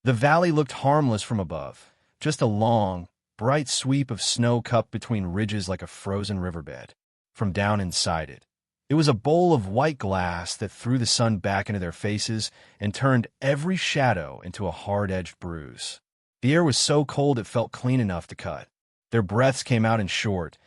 The valley looked harmless from above, just a long, bright sweep of snow cupped between ridges like a frozen riverbed. From down inside it, it was a bowl of white glass that threw the sun back into their faces and turned every shadow into a hard-edged bruise. The air was so cold it felt clean enough to cut. Their breaths came out in short,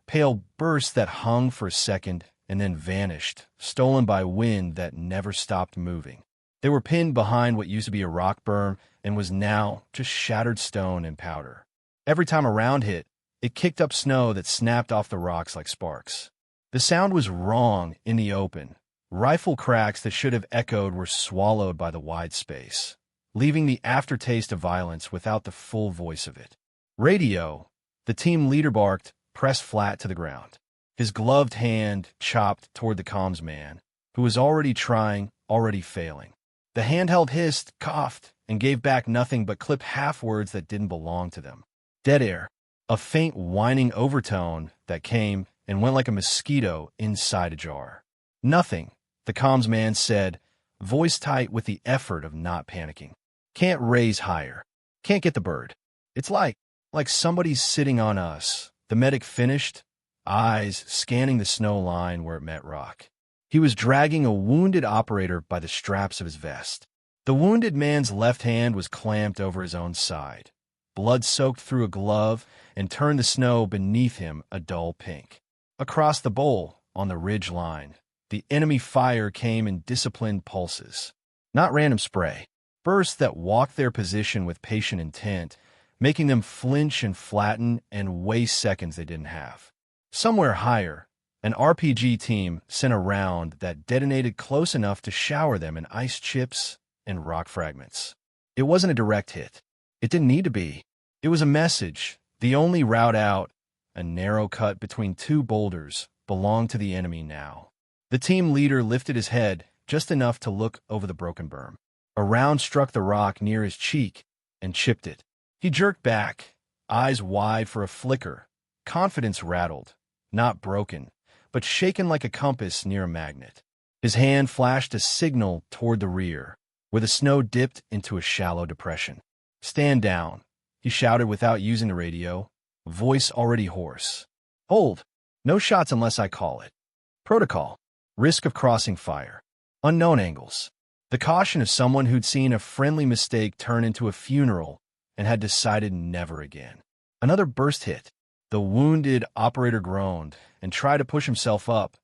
pale bursts that hung for a second and then vanished, stolen by wind that never stopped moving. They were pinned behind what used to be a rock berm and was now just shattered stone and powder. Every time a round hit, it kicked up snow that snapped off the rocks like sparks. The sound was wrong in the open. Rifle cracks that should have echoed were swallowed by the wide space, leaving the aftertaste of violence without the full voice of it. Radio, the team leader barked, pressed flat to the ground. His gloved hand chopped toward the comms man, who was already trying, already failing. The handheld hissed, coughed, and gave back nothing but clipped half-words that didn't belong to them. Dead air, a faint whining overtone that came and went like a mosquito inside a jar. Nothing, the comms man said, voice tight with the effort of not panicking. Can't raise higher. Can't get the bird. It's like somebody's sitting on us. The medic finished, eyes scanning the snow line where it met rock. He was dragging a wounded operator by the straps of his vest. The wounded man's left hand was clamped over his own side. Blood soaked through a glove and turned the snow beneath him a dull pink. Across the bowl, on the ridge line, the enemy fire came in disciplined pulses. Not random spray. Bursts that walked their position with patient intent, making them flinch and flatten and waste seconds they didn't have. Somewhere higher, an RPG team sent a round that detonated close enough to shower them in ice chips and rock fragments. It wasn't a direct hit. It didn't need to be. It was a message. The only route out, a narrow cut between two boulders, belonged to the enemy now. The team leader lifted his head just enough to look over the broken berm. A round struck the rock near his cheek and chipped it. He jerked back, eyes wide for a flicker. Confidence rattled, not broken, but shaken like a compass near a magnet. His hand flashed a signal toward the rear, where the snow dipped into a shallow depression. "Stand down," he shouted without using the radio, voice already hoarse. "Hold. No shots unless I call it. Protocol. Risk of crossing fire. Unknown angles." The caution of someone who'd seen a friendly mistake turn into a funeral and had decided never again. Another burst hit. The wounded operator groaned and tried to push himself up,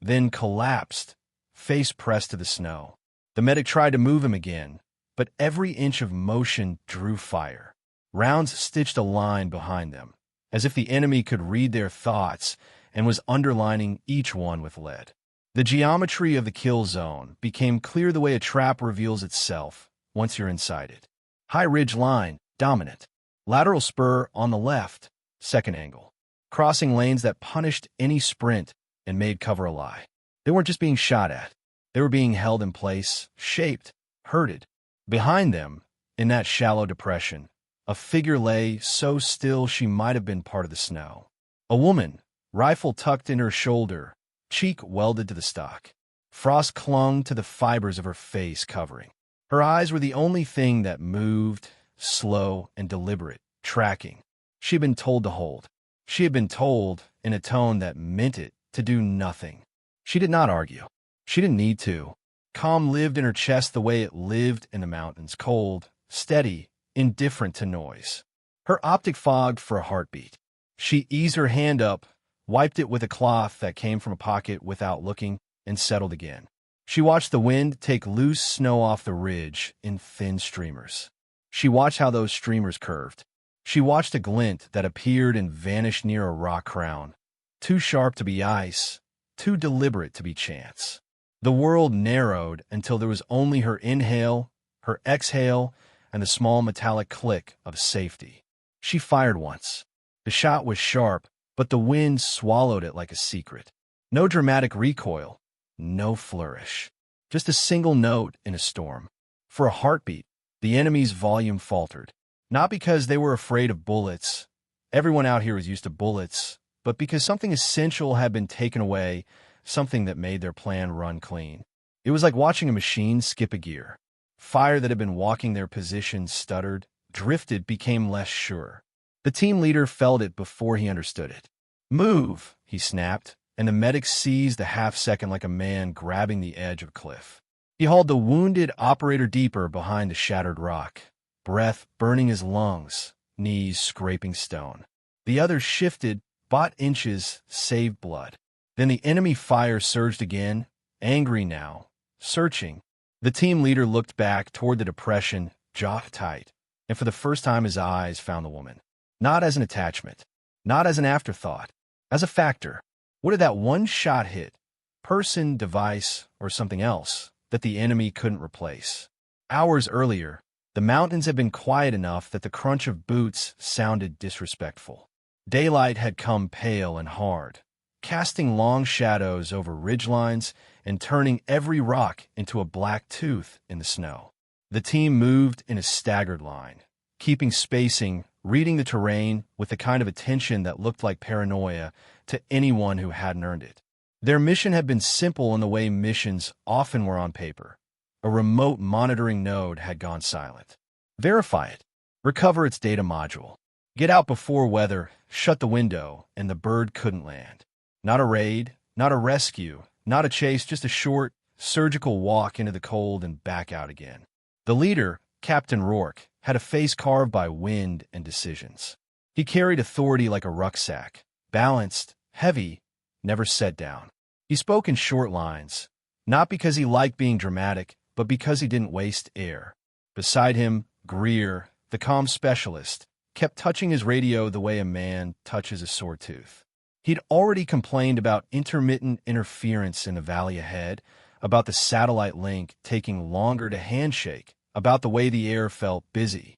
then collapsed, face pressed to the snow. The medic tried to move him again, but every inch of motion drew fire. Rounds stitched a line behind them, as if the enemy could read their thoughts and was underlining each one with lead. The geometry of the kill zone became clear the way a trap reveals itself once you're inside it. High ridge line, dominant. Lateral spur on the left, second angle. Crossing lanes that punished any sprint and made cover a lie. They weren't just being shot at. They were being held in place, shaped, herded. Behind them, in that shallow depression, a figure lay so still she might have been part of the snow. A woman, rifle tucked in her shoulder, cheek welded to the stock. Frost clung to the fibers of her face covering. Her eyes were the only thing that moved, slow and deliberate, tracking. She had been told to hold. She had been told, in a tone that meant it, to do nothing. She did not argue. She didn't need to. Calm lived in her chest the way it lived in the mountains, cold, steady, indifferent to noise. Her optic fogged for a heartbeat. She eased her hand up, wiped it with a cloth that came from a pocket without looking, and settled again. She watched the wind take loose snow off the ridge in thin streamers. She watched how those streamers curved. She watched a glint that appeared and vanished near a rock crown, too sharp to be ice, too deliberate to be chance. The world narrowed until there was only her inhale, her exhale, and the small metallic click of safety. She fired once. The shot was sharp, but the wind swallowed it like a secret. No dramatic recoil, no flourish. Just a single note in a storm. For a heartbeat, the enemy's volume faltered. Not because they were afraid of bullets. Everyone out here was used to bullets, but because something essential had been taken away, something that made their plan run clean. It was like watching a machine skip a gear. Fire that had been walking their position stuttered, drifted, became less sure. The team leader felt it before he understood it. "Move," he snapped, and the medic seized the half-second like a man grabbing the edge of a cliff. He hauled the wounded operator deeper behind the shattered rock, breath burning his lungs, knees scraping stone. The others shifted, bought inches, saved blood. Then the enemy fire surged again, angry now, searching. The team leader looked back toward the depression, jaw tight, and for the first time his eyes found the woman. Not as an attachment, not as an afterthought, as a factor. What did that one shot hit? Person, device, or something else that the enemy couldn't replace? Hours earlier, the mountains had been quiet enough that the crunch of boots sounded disrespectful. Daylight had come pale and hard, casting long shadows over ridgelines and turning every rock into a black tooth in the snow. The team moved in a staggered line, keeping spacing, reading the terrain with the kind of attention that looked like paranoia to anyone who hadn't earned it. Their mission had been simple in the way missions often were on paper. A remote monitoring node had gone silent. Verify it. Recover its data module. Get out before weather, shut the window, and the bird couldn't land. Not a raid, not a rescue, not a chase, just a short, surgical walk into the cold and back out again. The leader, Captain Rourke, had a face carved by wind and decisions. He carried authority like a rucksack, balanced, heavy, never set down. He spoke in short lines, not because he liked being dramatic, but because he didn't waste air. Beside him, Greer, the comm specialist, kept touching his radio the way a man touches a sore tooth. He'd already complained about intermittent interference in the valley ahead, about the satellite link taking longer to handshake, about the way the air felt busy.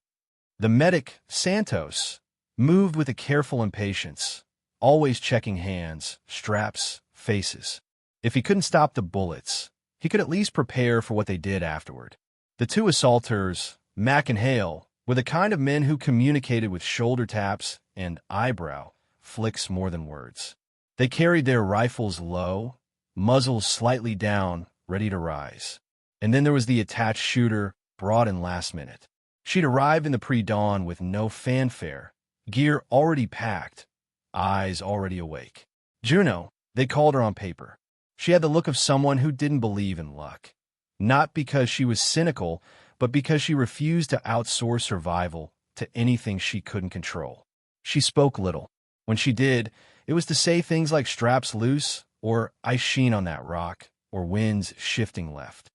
The medic, Santos, moved with a careful impatience, always checking hands, straps, faces. If he couldn't stop the bullets, he could at least prepare for what they did afterward. The two assaulters, Mac and Hale, were the kind of men who communicated with shoulder taps and eyebrow flicks more than words. They carried their rifles low, muzzles slightly down, ready to rise. And then there was the attached shooter, brought in last minute. She'd arrived in the pre-dawn with no fanfare, gear already packed, eyes already awake. Juno, they called her on paper. She had the look of someone who didn't believe in luck. Not because she was cynical, but because she refused to outsource survival to anything she couldn't control. She spoke little. When she did, it was to say things like straps loose, or ice sheen on that rock, or winds shifting left.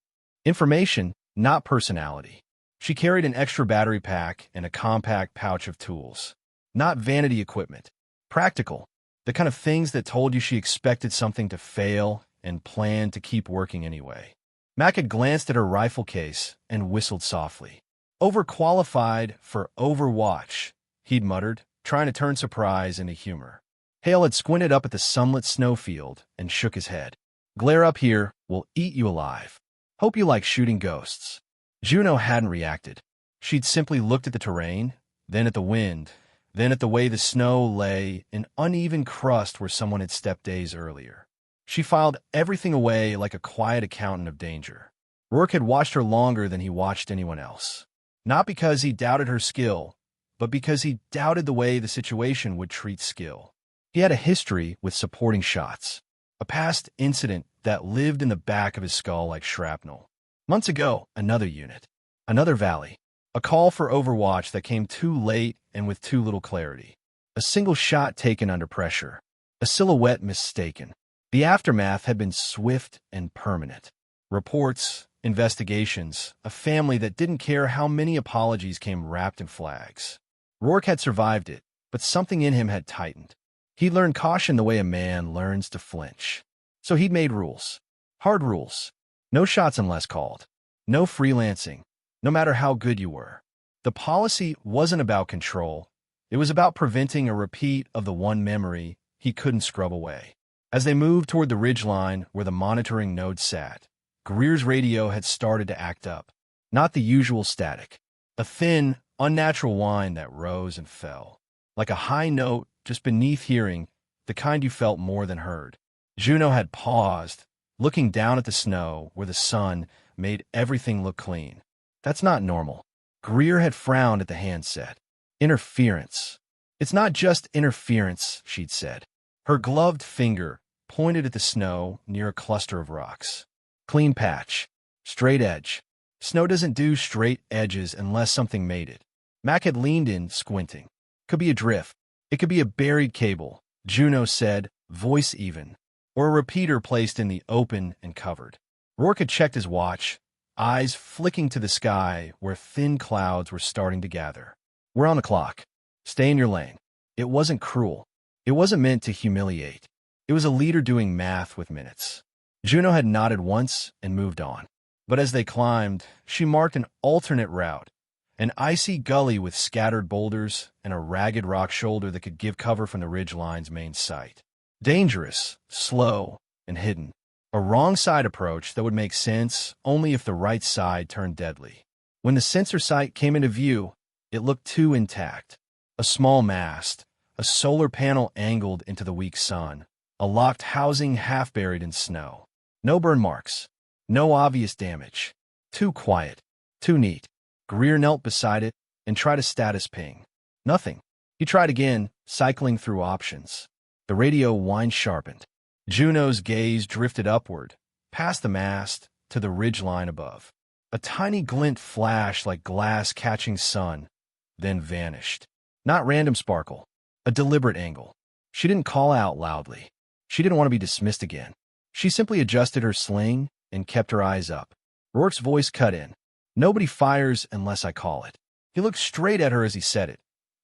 Information, not personality. She carried an extra battery pack and a compact pouch of tools. Not vanity equipment. Practical. The kind of things that told you she expected something to fail and planned to keep working anyway. Mac had glanced at her rifle case and whistled softly. "Overqualified for Overwatch," he'd muttered, trying to turn surprise into humor. Hale had squinted up at the sunlit snowfield and shook his head. "Glare up here, we'll eat you alive. Hope you like shooting ghosts." Juno hadn't reacted. She'd simply looked at the terrain, then at the wind, then at the way the snow lay in uneven crust where someone had stepped days earlier. She filed everything away like a quiet accountant of danger. Rourke had watched her longer than he watched anyone else. Not because he doubted her skill, but because he doubted the way the situation would treat skill. He had a history with supporting shots, a past incident that lived in the back of his skull like shrapnel. Months ago, another unit, another valley, a call for Overwatch that came too late and with too little clarity. A single shot taken under pressure, a silhouette mistaken. The aftermath had been swift and permanent. Reports, investigations, a family that didn't care how many apologies came wrapped in flags. Rourke had survived it, but something in him had tightened. He'd learned caution the way a man learns to flinch. So he'd made rules. Hard rules. No shots unless called. No freelancing, no matter how good you were. The policy wasn't about control. It was about preventing a repeat of the one memory he couldn't scrub away. As they moved toward the ridgeline where the monitoring node sat, Greer's radio had started to act up. Not the usual static. A thin, unnatural whine that rose and fell. Like a high note just beneath hearing, the kind you felt more than heard. Juno had paused, looking down at the snow where the sun made everything look clean. That's not normal. Greer had frowned at the handset. Interference. It's not just interference, she'd said. Her gloved finger pointed at the snow near a cluster of rocks. Clean patch. Straight edge. Snow doesn't do straight edges unless something made it. Mac had leaned in, squinting. Could be a drift. It could be a buried cable, Juno said, voice even. Or a repeater placed in the open and covered. Rourke had checked his watch, eyes flicking to the sky where thin clouds were starting to gather. We're on the clock. Stay in your lane. It wasn't cruel. It wasn't meant to humiliate. It was a leader doing math with minutes. Juno had nodded once and moved on. But as they climbed, she marked an alternate route, an icy gully with scattered boulders and a ragged rock shoulder that could give cover from the ridgeline's main site. Dangerous, slow, and hidden. A wrong side approach that would make sense only if the right side turned deadly. When the sensor site came into view, it looked too intact. A small mast, a solar panel angled into the weak sun, a locked housing half buried in snow. No burn marks. No obvious damage. Too quiet. Too neat. Greer knelt beside it and tried a status ping. Nothing. He tried again, cycling through options. The radio whine sharpened. Juno's gaze drifted upward, past the mast, to the ridgeline above. A tiny glint flashed like glass catching sun, then vanished. Not random sparkle. A deliberate angle. She didn't call out loudly. She didn't want to be dismissed again. She simply adjusted her sling and kept her eyes up. Rourke's voice cut in. Nobody fires unless I call it. He looked straight at her as he said it.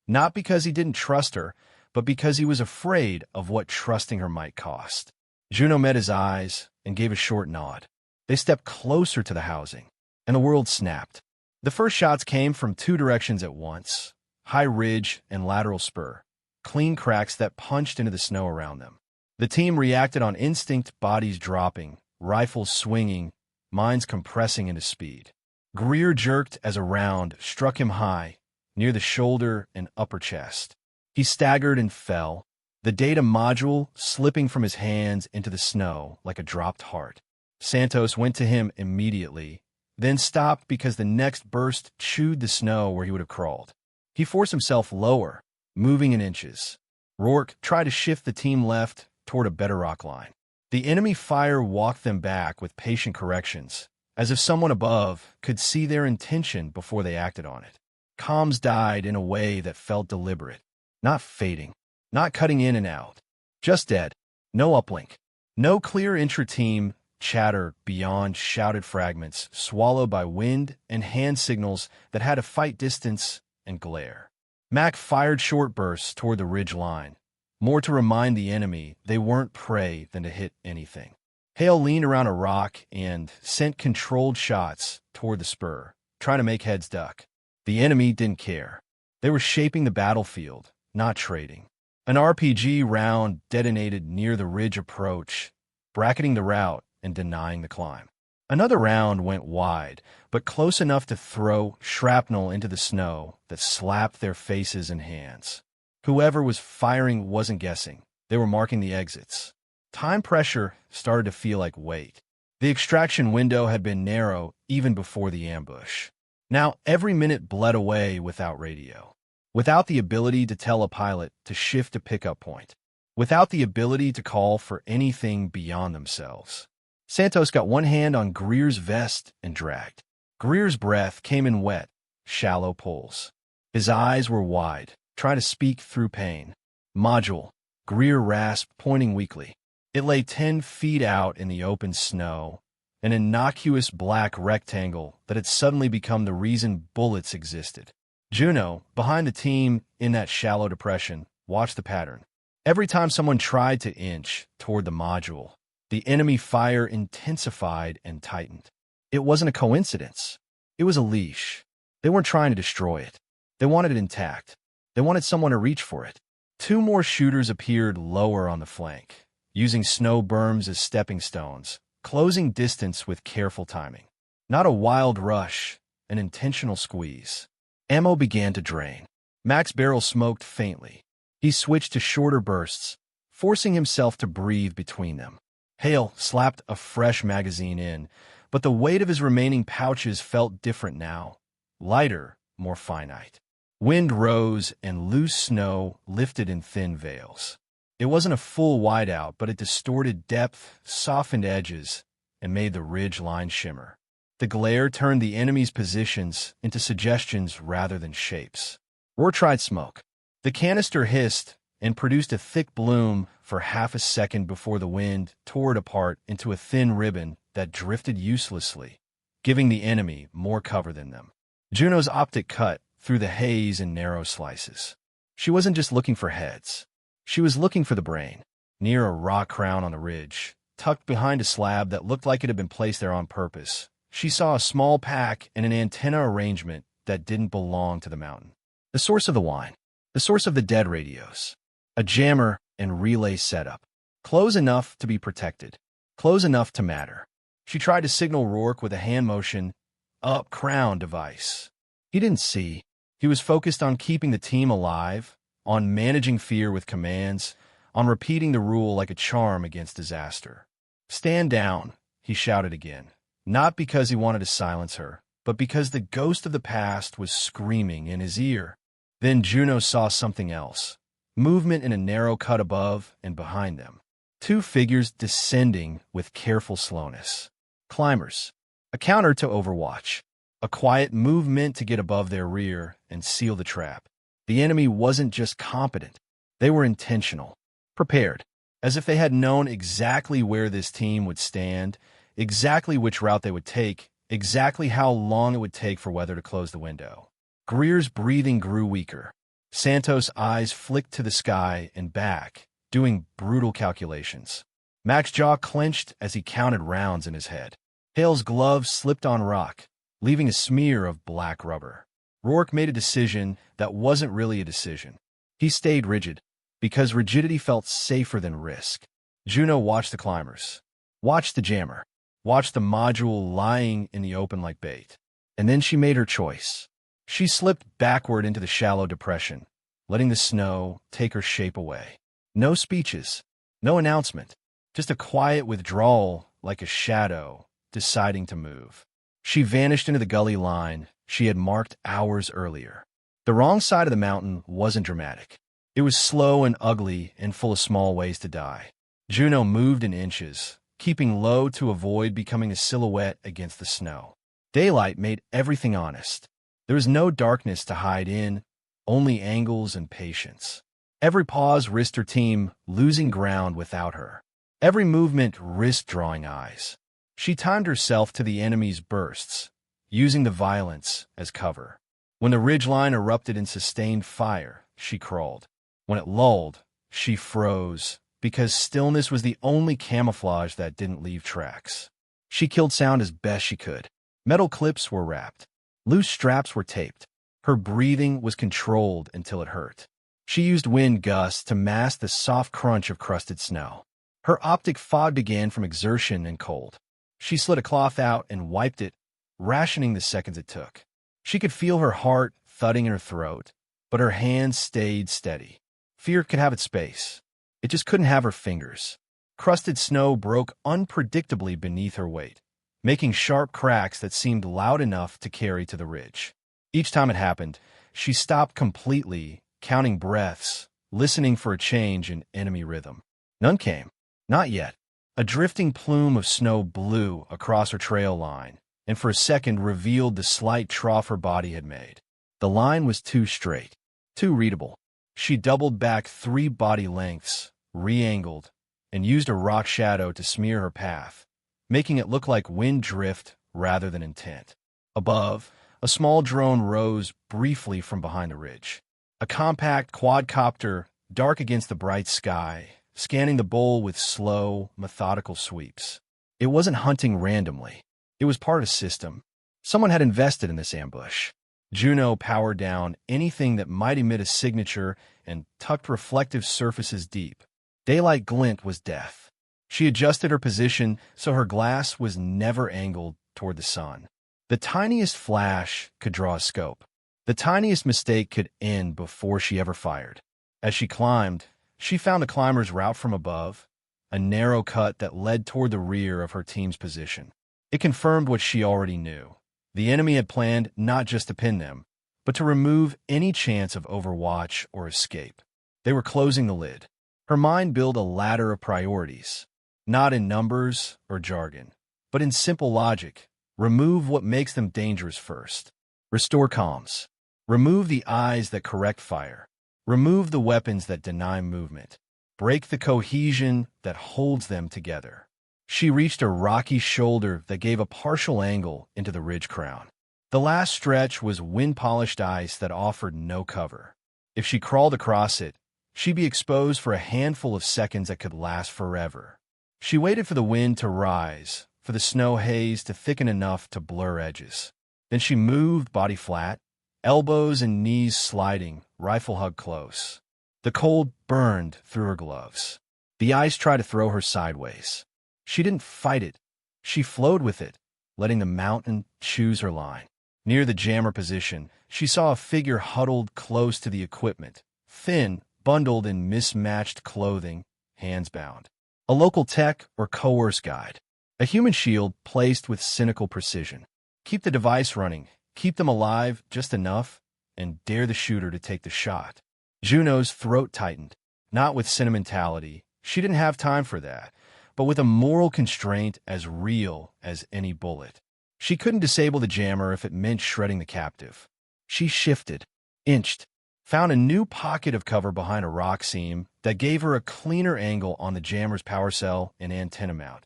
Not because he didn't trust her, but because he was afraid of what trusting her might cost. Juno met his eyes and gave a short nod. They stepped closer to the housing, and the world snapped. The first shots came from two directions at once, high ridge and lateral spur, clean cracks that punched into the snow around them. The team reacted on instinct, bodies dropping, rifles swinging, minds compressing into speed. Greer jerked as a round struck him high, near the shoulder and upper chest. He staggered and fell, the data module slipping from his hands into the snow like a dropped heart. Santos went to him immediately, then stopped because the next burst chewed the snow where he would have crawled. He forced himself lower, moving in inches. Rourke tried to shift the team left toward a better rock line. The enemy fire walked them back with patient corrections, as if someone above could see their intention before they acted on it. Comms died in a way that felt deliberate, not fading, not cutting in and out, just dead. No uplink, no clear intra-team chatter beyond shouted fragments swallowed by wind and hand signals that had to fight distance and glare. Mac fired short bursts toward the ridge line, more to remind the enemy they weren't prey than to hit anything. Hale leaned around a rock and sent controlled shots toward the spur, trying to make heads duck. The enemy didn't care. They were shaping the battlefield, not trading. An RPG round detonated near the ridge approach, bracketing the route and denying the climb. Another round went wide, but close enough to throw shrapnel into the snow that slapped their faces and hands. Whoever was firing wasn't guessing. They were marking the exits. Time pressure started to feel like weight. The extraction window had been narrow even before the ambush. Now every minute bled away without radio, without the ability to tell a pilot to shift a pickup point, without the ability to call for anything beyond themselves. Santos got one hand on Greer's vest and dragged. Greer's breath came in wet, shallow pulls. His eyes were wide, trying to speak through pain. Module, Greer rasped, pointing weakly. It lay 10 feet out in the open snow, an innocuous black rectangle that had suddenly become the reason bullets existed. Juno, behind the team in that shallow depression, watched the pattern. Every time someone tried to inch toward the module, the enemy fire intensified and tightened. It wasn't a coincidence. It was a leash. They weren't trying to destroy it. They wanted it intact. They wanted someone to reach for it. Two more shooters appeared lower on the flank, using snow berms as stepping stones, closing distance with careful timing. Not a wild rush, an intentional squeeze. Ammo began to drain. Mac's barrel smoked faintly. He switched to shorter bursts, forcing himself to breathe between them. Hale slapped a fresh magazine in, But the weight of his remaining pouches felt different now, lighter, more finite. Wind rose and loose snow lifted in thin veils. It wasn't a full whiteout, but it distorted depth, softened edges, and made the ridge line shimmer. The glare turned the enemy's positions into suggestions rather than shapes. Roar tried smoke. The canister hissed and produced a thick bloom for half a second before the wind tore it apart into a thin ribbon that drifted uselessly, giving the enemy more cover than them. Juno's optic cut through the haze in narrow slices. She wasn't just looking for heads. She was looking for the brain. Near a rock crown on the ridge, tucked behind a slab that looked like it had been placed there on purpose, she saw a small pack and an antenna arrangement that didn't belong to the mountain. The source of the whine. The source of the dead radios. A jammer and relay setup. Close enough to be protected. Close enough to matter. She tried to signal Rourke with a hand motion, up crown device. He didn't see. He was focused on keeping the team alive, on managing fear with commands, on repeating the rule like a charm against disaster. Stand down, he shouted again. Not because he wanted to silence her, but because the ghost of the past was screaming in his ear. Then Juno saw something else. Movement in a narrow cut above and behind them. Two figures descending with careful slowness. Climbers. A counter to Overwatch. A quiet movement to get above their rear and seal the trap. The enemy wasn't just competent. They were intentional. Prepared. As if they had known exactly where this team would stand, exactly which route they would take, exactly how long it would take for weather to close the window. Greer's breathing grew weaker. Santos' eyes flicked to the sky and back, doing brutal calculations. Mac's jaw clenched as he counted rounds in his head. Hale's gloves slipped on rock, leaving a smear of black rubber. Rourke made a decision that wasn't really a decision. He stayed rigid, because rigidity felt safer than risk. Juno watched the climbers, watched the jammer, watched the module lying in the open like bait. And then she made her choice. She slipped backward into the shallow depression, letting the snow take her shape away. No speeches, no announcement, just a quiet withdrawal like a shadow deciding to move. She vanished into the gully line she had marked hours earlier. The wrong side of the mountain wasn't dramatic. It was slow and ugly and full of small ways to die. Juno moved in inches, keeping low to avoid becoming a silhouette against the snow. Daylight made everything honest. There was no darkness to hide in, only angles and patience. Every pause risked her team losing ground without her. Every movement risked drawing eyes. She timed herself to the enemy's bursts, using the violence as cover. When the ridgeline erupted in sustained fire, she crawled. When it lulled, she froze, because stillness was the only camouflage that didn't leave tracks. She killed sound as best she could. Metal clips were wrapped. Loose straps were taped. Her breathing was controlled until it hurt. She used wind gusts to mask the soft crunch of crusted snow. Her optic fogged again from exertion and cold. She slid a cloth out and wiped it, rationing the seconds it took. She could feel her heart thudding in her throat, but her hands stayed steady. Fear could have its space. It just couldn't have her fingers. Crusted snow broke unpredictably beneath her weight, making sharp cracks that seemed loud enough to carry to the ridge. Each time it happened, she stopped completely, counting breaths, listening for a change in enemy rhythm. None came. Not yet. A drifting plume of snow blew across her trail line, and for a second revealed the slight trough her body had made. The line was too straight, too readable. She doubled back 3 body lengths, re-angled, and used a rock shadow to smear her path, making it look like wind drift rather than intent. Above, a small drone rose briefly from behind the ridge. A compact quadcopter, dark against the bright sky, scanning the bowl with slow, methodical sweeps. It wasn't hunting randomly. It was part of a system. Someone had invested in this ambush. Juno powered down anything that might emit a signature and tucked reflective surfaces deep. Daylight glint was death. She adjusted her position so her glass was never angled toward the sun. The tiniest flash could draw a scope. The tiniest mistake could end before she ever fired. As she climbed, she found the climber's route from above, a narrow cut that led toward the rear of her team's position. It confirmed what she already knew. The enemy had planned not just to pin them, but to remove any chance of overwatch or escape. They were closing the lid. Her mind built a ladder of priorities, not in numbers or jargon, but in simple logic. Remove what makes them dangerous first. Restore comms. Remove the eyes that correct fire. Remove the weapons that deny movement. Break the cohesion that holds them together. She reached a rocky shoulder that gave a partial angle into the ridge crown. The last stretch was wind-polished ice that offered no cover. If she crawled across it, she'd be exposed for a handful of seconds that could last forever. She waited for the wind to rise, for the snow haze to thicken enough to blur edges. Then she moved, body flat, elbows and knees sliding, rifle hug close. The cold burned through her gloves. The ice tried to throw her sideways. She didn't fight it. She flowed with it, letting the mountain choose her line. Near the jammer position, she saw a figure huddled close to the equipment, thin, bundled in mismatched clothing, hands bound. A local tech or coerce guide. A human shield placed with cynical precision. Keep the device running, keep them alive just enough, and dare the shooter to take the shot. Juno's throat tightened, not with sentimentality. She didn't have time for that, but with a moral constraint as real as any bullet. She couldn't disable the jammer if it meant shredding the captive. She shifted, inched, found a new pocket of cover behind a rock seam that gave her a cleaner angle on the jammer's power cell and antenna mount,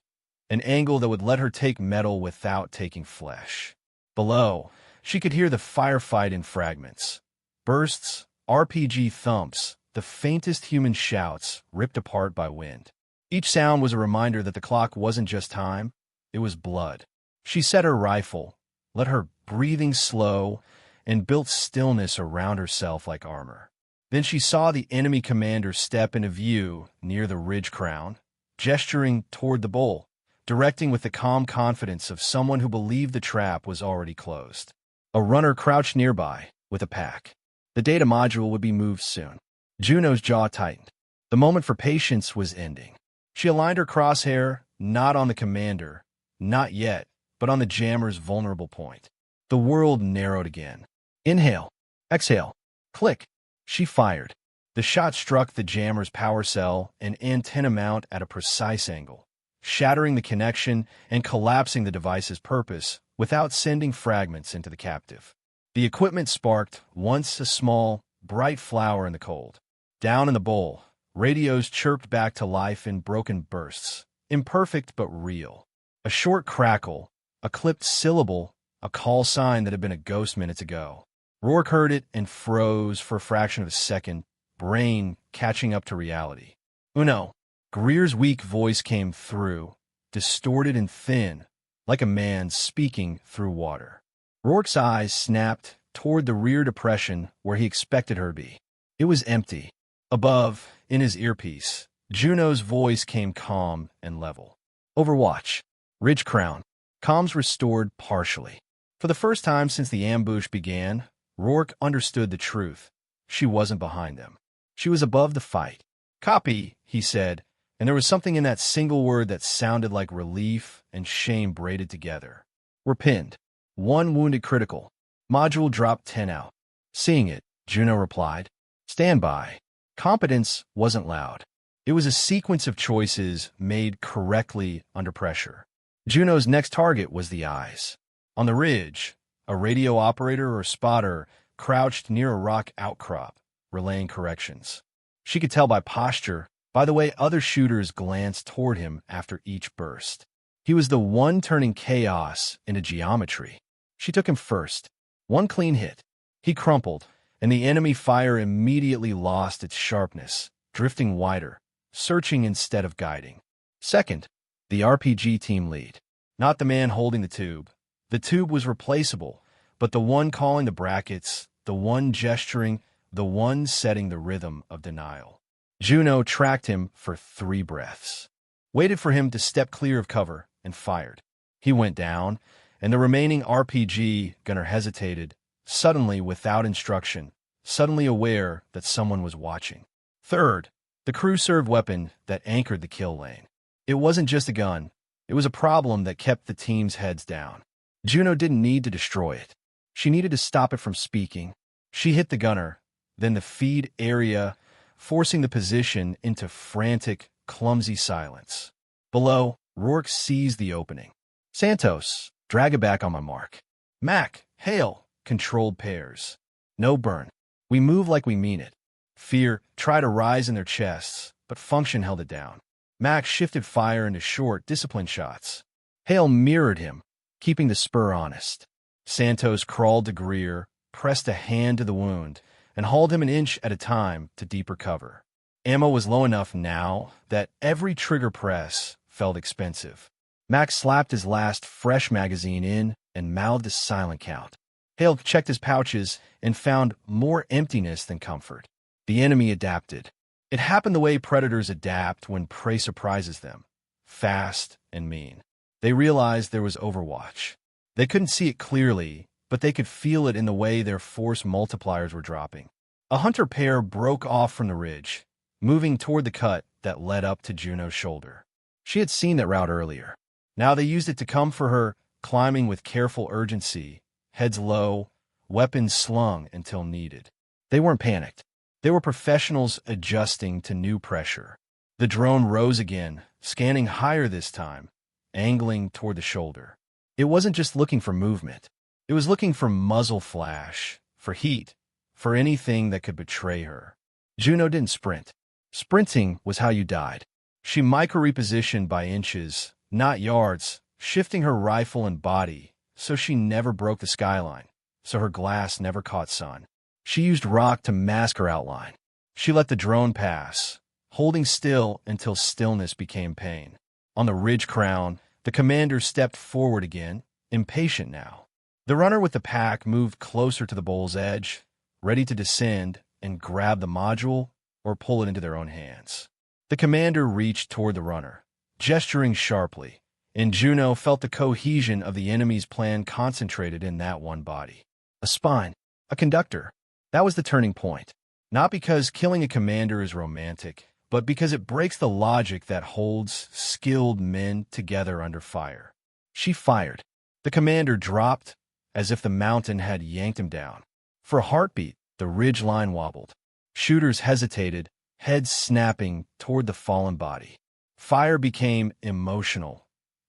an angle that would let her take metal without taking flesh. Below, she could hear the firefight in fragments. Bursts, RPG thumps, the faintest human shouts ripped apart by wind. Each sound was a reminder that the clock wasn't just time, it was blood. She set her rifle, let her breathing slow, and built stillness around herself like armor. Then she saw the enemy commander step into view near the ridge crown, gesturing toward the bowl, directing with the calm confidence of someone who believed the trap was already closed. A runner crouched nearby, with a pack. The data module would be moved soon. Juno's jaw tightened. The moment for patience was ending. She aligned her crosshair, not on the commander, not yet, but on the jammer's vulnerable point. The world narrowed again. Inhale. Exhale. Click. She fired. The shot struck the jammer's power cell and antenna mount at a precise angle, shattering the connection and collapsing the device's purpose without sending fragments into the captive. The equipment sparked, once a small, bright flower in the cold. Down in the bowl, radios chirped back to life in broken bursts, imperfect but real. A short crackle, a clipped syllable, a call sign that had been a ghost minutes ago. Rourke heard it and froze for a fraction of a second, brain catching up to reality. Uno. Greer's weak voice came through, distorted and thin, like a man speaking through water. Rourke's eyes snapped toward the rear depression where he expected her to be. It was empty. Above, in his earpiece, Juno's voice came calm and level. Overwatch. Ridge Crown. Comms restored partially. For the first time since the ambush began, Rourke understood the truth. She wasn't behind them. She was above the fight. Copy, he said, and there was something in that single word that sounded like relief and shame braided together. We're pinned. One wounded critical. Module dropped 10 out. Seeing it, Juno replied. Stand by. Competence wasn't loud. It was a sequence of choices made correctly under pressure. Juno's next target was the eyes. On the ridge, a radio operator or spotter crouched near a rock outcrop, relaying corrections. She could tell by posture, by the way other shooters glanced toward him after each burst. He was the one turning chaos into geometry. She took him first. One clean hit. He crumpled, and the enemy fire immediately lost its sharpness, drifting wider, searching instead of guiding. Second, the RPG team lead. Not the man holding the tube. The tube was replaceable, but the one calling the brackets, the one gesturing, the one setting the rhythm of denial. Juno tracked him for 3 breaths, waited for him to step clear of cover, and fired. He went down, and the remaining RPG gunner hesitated, suddenly without instruction, suddenly aware that someone was watching. Third, the crew-served weapon that anchored the kill lane. It wasn't just a gun. It was a problem that kept the team's heads down. Juno didn't need to destroy it. She needed to stop it from speaking. She hit the gunner, then the feed area, forcing the position into frantic, clumsy silence. Below, Rourke seized the opening. Santos, drag it back on my mark. Mac, Hale, controlled pairs. No burn. We move like we mean it. Fear tried to rise in their chests, but function held it down. Mac shifted fire into short, disciplined shots. Hale mirrored him, keeping the spur honest. Santos crawled to Greer, pressed a hand to the wound, and hauled him an inch at a time to deeper cover. Ammo was low enough now that every trigger press felt expensive. Mac slapped his last fresh magazine in and mouthed a silent count. Hale checked his pouches and found more emptiness than comfort. The enemy adapted. It happened the way predators adapt when prey surprises them, fast and mean. They realized there was overwatch. They couldn't see it clearly, but they could feel it in the way their force multipliers were dropping. A hunter pair broke off from the ridge, moving toward the cut that led up to Juno's shoulder. She had seen that route earlier. Now they used it to come for her, climbing with careful urgency, heads low, weapons slung until needed. They weren't panicked. They were professionals adjusting to new pressure. The drone rose again, scanning higher this time, angling toward the shoulder. It wasn't just looking for movement. It was looking for muzzle flash, for heat, for anything that could betray her. Juno didn't sprint. Sprinting was how you died. She micro-repositioned by inches, not yards, shifting her rifle and body so she never broke the skyline, so her glass never caught sun. She used rock to mask her outline. She let the drone pass, holding still until stillness became pain. On the ridge crown, the commander stepped forward again, impatient now. The runner with the pack moved closer to the bowl's edge, ready to descend and grab the module or pull it into their own hands. The commander reached toward the runner, gesturing sharply, and Juno felt the cohesion of the enemy's plan concentrated in that one body. A spine, a conductor. That was the turning point. Not because killing a commander is romantic, but because it breaks the logic that holds skilled men together under fire. She fired. The commander dropped, as if the mountain had yanked him down. For a heartbeat, the ridge line wobbled. Shooters hesitated, heads snapping toward the fallen body. Fire became emotional.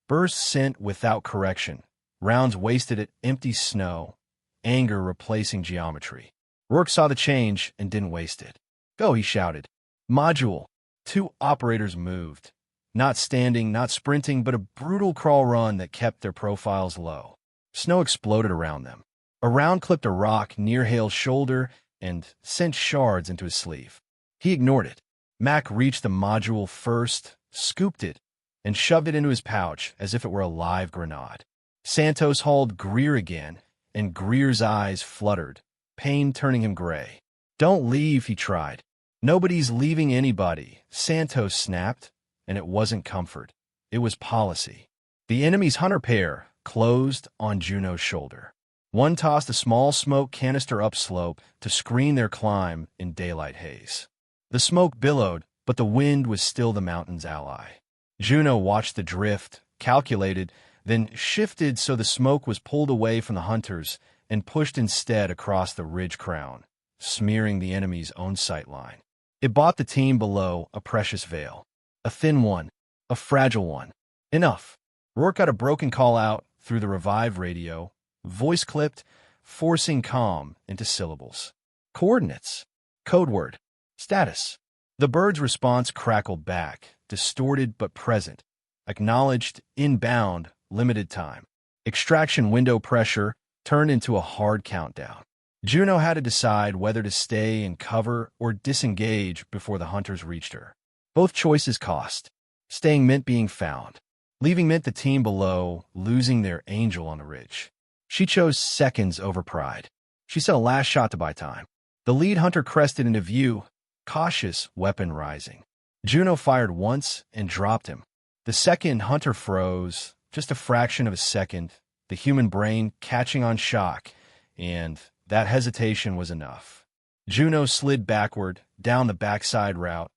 Bursts sent without correction. Rounds wasted at empty snow. Anger replacing geometry. Rourke saw the change and didn't waste it. Go, he shouted. Module. 2 operators moved. Not standing, not sprinting, but a brutal crawl run that kept their profiles low. Snow exploded around them. A round clipped a rock near Hale's shoulder and sent shards into his sleeve. He ignored it. Mac reached the module first, scooped it, and shoved it into his pouch as if it were a live grenade. Santos hauled Greer again, and Greer's eyes fluttered, pain turning him gray. Don't leave, he tried. Nobody's leaving anybody, Santos snapped, and it wasn't comfort. It was policy. The enemy's hunter pair closed on Juno's shoulder. One tossed a small smoke canister upslope to screen their climb in daylight haze. The smoke billowed, but the wind was still the mountain's ally. Juno watched the drift, calculated, then shifted so the smoke was pulled away from the hunters and pushed instead across the ridge crown, smearing the enemy's own sight line. It bought the team below a precious veil. A thin one, a fragile one. Enough. Rourke got a broken call out through the revive radio, voice clipped, forcing calm into syllables. Coordinates. Code word. Status. The bird's response crackled back, distorted but present. Acknowledged, inbound, limited time. Extraction window pressure turned into a hard countdown. Juno had to decide whether to stay in cover or disengage before the hunters reached her. Both choices cost. Staying meant being found. Leaving meant the team below losing their angel on the ridge. She chose seconds over pride. She sent a last shot to buy time. The lead hunter crested into view, cautious weapon rising. Juno fired once and dropped him. The second hunter froze, just a fraction of a second, the human brain catching on shock, and that hesitation was enough. Juno slid backward, down the backside route,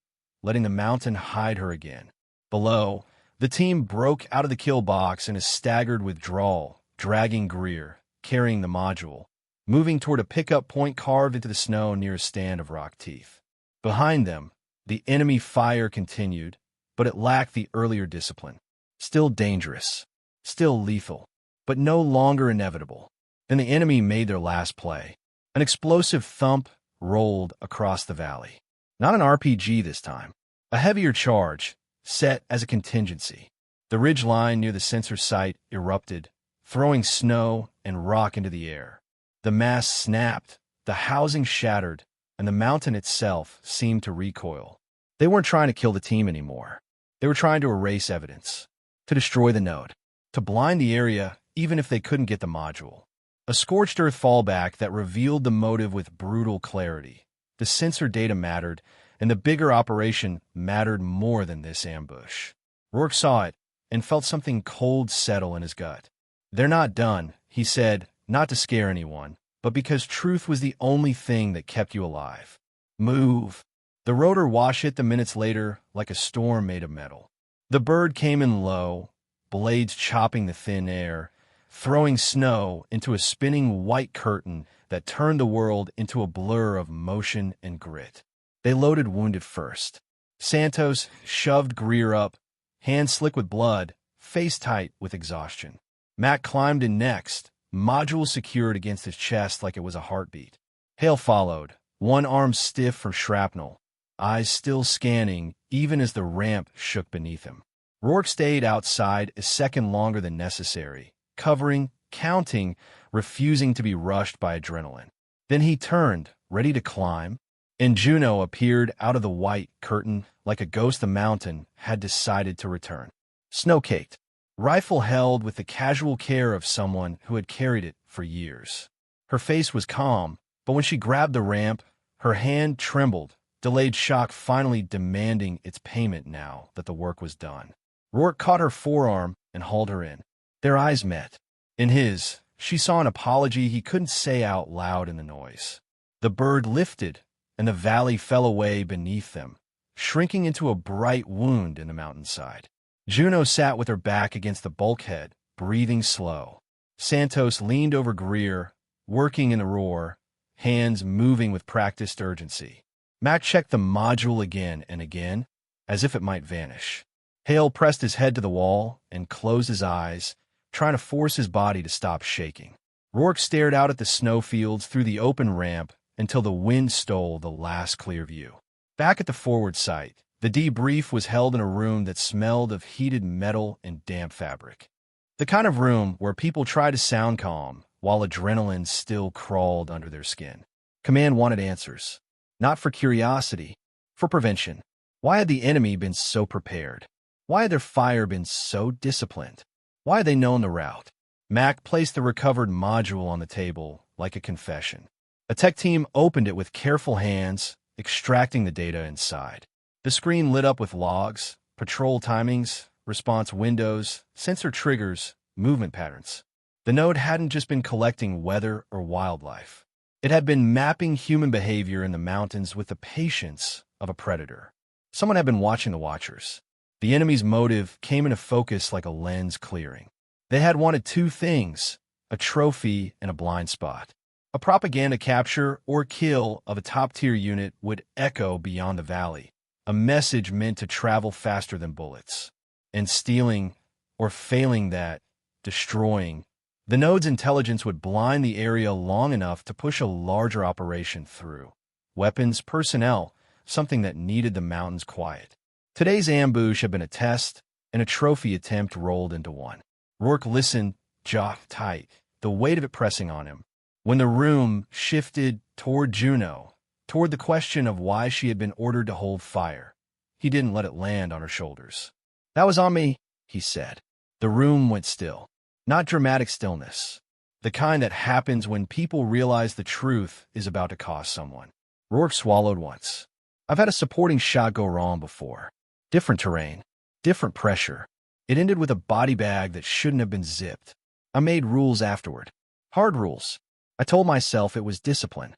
letting the mountain hide her again. Below, The team broke out of the kill box in a staggered withdrawal, dragging Greer, carrying the module, moving toward a pickup point carved into the snow near a stand of rock teeth. Behind them, the enemy fire continued, but it lacked the earlier discipline. Still dangerous, still lethal, but no longer inevitable. Then the enemy made their last play. An explosive thump rolled across the valley. Not an RPG this time. A heavier charge, set as a contingency. The ridge line near the sensor site erupted, throwing snow and rock into the air. The mass snapped, the housing shattered, and the mountain itself seemed to recoil. They weren't trying to kill the team anymore. They were trying to erase evidence, to destroy the node, to blind the area even if they couldn't get the module. A scorched earth fallback that revealed the motive with brutal clarity. The sensor data mattered, and the bigger operation mattered more than this ambush. Rourke saw it and felt something cold settle in his gut. "They're not done," he said, not to scare anyone, but because truth was the only thing that kept you alive. "Move." The rotor wash hit the minutes later like a storm made of metal. The bird came in low, blades chopping the thin air, throwing snow into a spinning white curtain that turned the world into a blur of motion and grit. They loaded wounded first. Santos shoved Greer up, hands slick with blood, face tight with exhaustion. Mac climbed in next, module secured against his chest like it was a heartbeat. Hale followed, one arm stiff from shrapnel, eyes still scanning even as the ramp shook beneath him. Rourke stayed outside a second longer than necessary, covering, counting, refusing to be rushed by adrenaline. Then he turned, ready to climb, and Juno appeared out of the white curtain like a ghost the mountain had decided to return. Snow-caked, rifle held with the casual care of someone who had carried it for years. Her face was calm, but when she grabbed the ramp, her hand trembled, delayed shock finally demanding its payment now that the work was done. Rourke caught her forearm and hauled her in. Their eyes met. In his, she saw an apology he couldn't say out loud in the noise. The bird lifted, and the valley fell away beneath them, shrinking into a bright wound in the mountainside. Juno sat with her back against the bulkhead, breathing slow. Santos leaned over Greer, working in the roar, hands moving with practiced urgency. Mac checked the module again and again, as if it might vanish. Hale pressed his head to the wall and closed his eyes, trying to force his body to stop shaking. Rourke stared out at the snowfields through the open ramp until the wind stole the last clear view. Back at the forward site, the debrief was held in a room that smelled of heated metal and damp fabric. The kind of room where people try to sound calm while adrenaline still crawled under their skin. Command wanted answers. Not for curiosity, for prevention. Why had the enemy been so prepared? Why had their fire been so disciplined? Why had they known the route? Mac placed the recovered module on the table like a confession. A tech team opened it with careful hands, extracting the data inside. The screen lit up with logs, patrol timings, response windows, sensor triggers, movement patterns. The node hadn't just been collecting weather or wildlife. It had been mapping human behavior in the mountains with the patience of a predator. Someone had been watching the watchers. The enemy's motive came into focus like a lens clearing. They had wanted two things, a trophy and a blind spot. A propaganda capture or kill of a top-tier unit would echo beyond the valley, a message meant to travel faster than bullets. And stealing, or failing that, destroying, the node's intelligence would blind the area long enough to push a larger operation through. Weapons, personnel, something that needed the mountains quiet. Today's ambush had been a test, and a trophy attempt rolled into one. Rourke listened, jaw tight, the weight of it pressing on him. When the room shifted toward Juno, toward the question of why she had been ordered to hold fire, he didn't let it land on her shoulders. "That was on me," he said. The room went still. Not dramatic stillness. The kind that happens when people realize the truth is about to cost someone. Rourke swallowed once. "I've had a supporting shot go wrong before. Different terrain. Different pressure. It ended with a body bag that shouldn't have been zipped. I made rules afterward. Hard rules. I told myself it was discipline."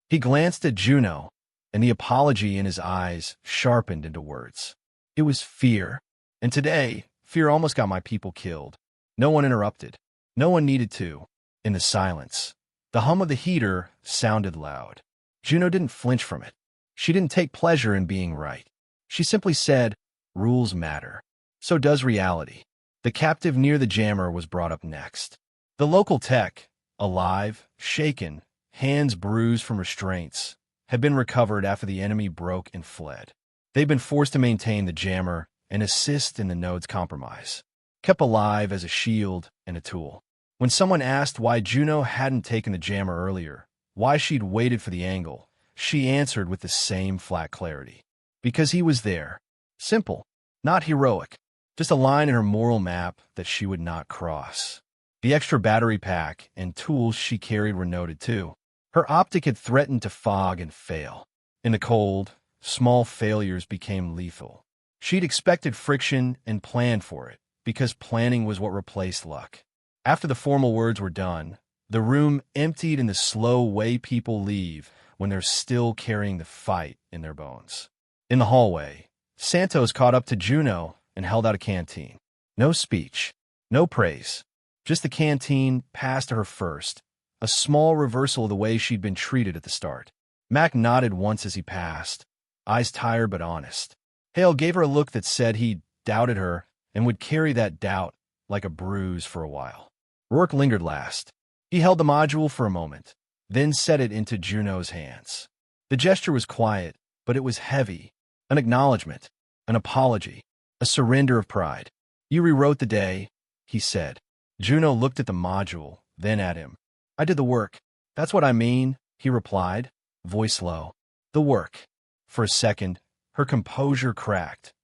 He glanced at Juno, and the apology in his eyes sharpened into words. It was fear. And today, Fear almost got my people killed. No one interrupted. No one needed to. In the silence, the hum of the heater sounded loud. Juno didn't flinch from it. She didn't take pleasure in being right. She simply said, "Rules matter. So does reality." The captive near the jammer was brought up next. The local tech, alive, shaken, hands bruised from restraints, had been recovered after the enemy broke and fled. They'd been forced to maintain the jammer and assist in the node's compromise, kept alive as a shield and a tool. When someone asked why Juno hadn't taken the jammer earlier, why she'd waited for the angle, she answered with the same flat clarity. Because he was there. Simple, not heroic, just a line in her moral map that she would not cross. The extra battery pack and tools she carried were noted too. Her optic had threatened to fog and fail. In the cold, small failures became lethal. She'd expected friction and planned for it, because planning was what replaced luck. After the formal words were done, the room emptied in the slow way people leave when they're still carrying the fight in their bones. In the hallway, Santos caught up to Juno and held out a canteen. No speech, no praise, just the canteen passed to her first, a small reversal of the way she'd been treated at the start. Mac nodded once as he passed, eyes tired but honest. Hale gave her a look that said he doubted her and would carry that doubt like a bruise for a while. Rourke lingered last. He held the module for a moment, then set it into Juno's hands. The gesture was quiet, but it was heavy, an acknowledgement, an apology, a surrender of pride. "You rewrote the day," he said. Juno looked at the module, then at him. "I did the work. That's what I mean," he replied, voice low. "The work." For a second, her composure cracked.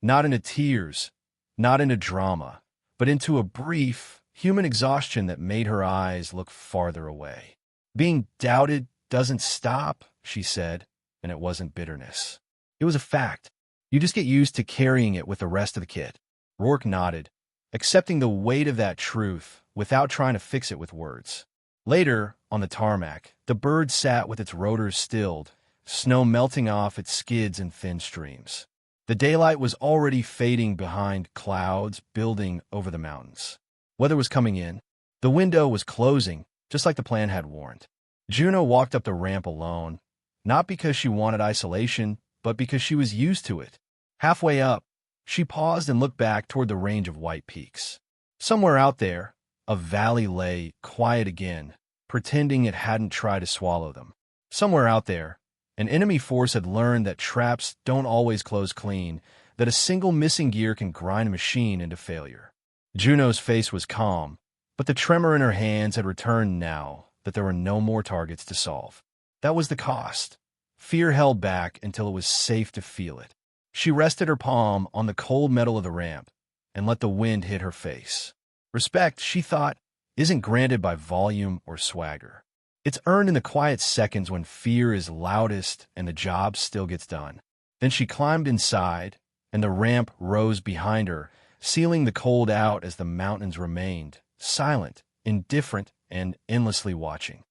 Not into tears, not into drama, but into a brief, human exhaustion that made her eyes look farther away. "Being doubted doesn't stop," she said, and it wasn't bitterness. It was a fact. You just get used to carrying it with the rest of the kit. Rourke nodded, accepting the weight of that truth without trying to fix it with words. Later, on the tarmac, the bird sat with its rotors stilled, snow melting off its skids in thin streams. The daylight was already fading behind clouds building over the mountains. Weather was coming in. The window was closing, just like the plan had warned. Juno walked up the ramp alone, not because she wanted isolation, but because she was used to it. Halfway up, she paused and looked back toward the range of white peaks. Somewhere out there, a valley lay quiet again, pretending it hadn't tried to swallow them. Somewhere out there, an enemy force had learned that traps don't always close clean, that a single missing gear can grind a machine into failure. Juno's face was calm, but the tremor in her hands had returned now that there were no more targets to solve. That was the cost. Fear held back until it was safe to feel it. She rested her palm on the cold metal of the ramp and let the wind hit her face. Respect, she thought, isn't granted by volume or swagger. It's earned in the quiet seconds when fear is loudest and the job still gets done. Then she climbed inside, and the ramp rose behind her, sealing the cold out as the mountains remained, silent, indifferent, and endlessly watching.